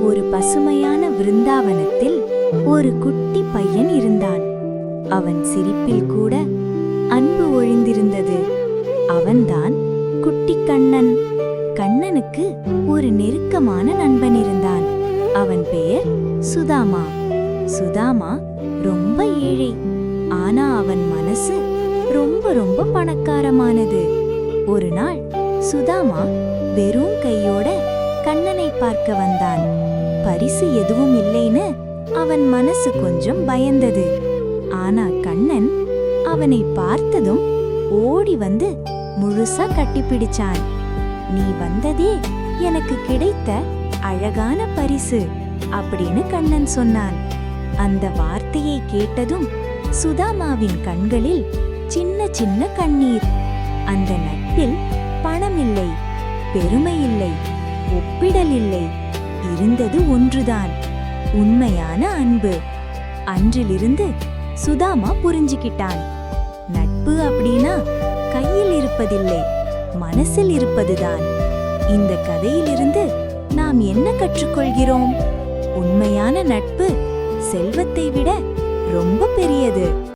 ஒரு பசுமையான விருந்தாவனத்தில் ஒரு குட்டி பையன் இருந்தான். அவன் சிரிப்பில் கூட அன்பு ஒழிந்திருந்தது. அவன்தான் குட்டி கண்ணன். கண்ணனுக்கு ஒரு நெருக்கமான நண்பன் இருந்தான். அவன் பெயர் சுதாமா. சுதாமா ரொம்ப ஏழை. ஆனா அவன் மனசு ரொம்ப ரொம்ப பணக்காரமானது. ஒரு நாள் சுதாமா வெறும் கையோட கண்ணனை பார்க்க வந்தான். பரிசு எதுவும் இல்லைன்னு அவன் மனசு கொஞ்சம் பயந்தது. ஆனா கண்ணன் அவனை பார்த்ததும் ஓடி வந்து முழுசா கட்டிப்பிடிச்சான். "நீ வந்ததே எனக்கு கிடைத்த அழகான பரிசு" அப்படின்னு கண்ணன் சொன்னான். அந்த வார்த்தையை கேட்டதும் சுதாமாவின் கண்களில் சின்ன சின்ன கண்ணீர். அந்த நட்பில் பணம் இல்லை, பெருமை இல்லை, ஒப்பிடல் இல்லை. இருந்தது ஒன்றுதான், உண்மையான அன்பு. அன்றிலிருந்து சுதாமா புரிஞ்சுக்கிட்டான். நட்பு அப்படின்னா கையில் இருப்பதில்லை, மனசில் இருப்பதுதான். இந்த கதையிலிருந்து நாம் என்ன கற்றுக்கொள்கிறோம்? உண்மையான நட்பு செல்வத்தை விட ரொம்ப பெரியது.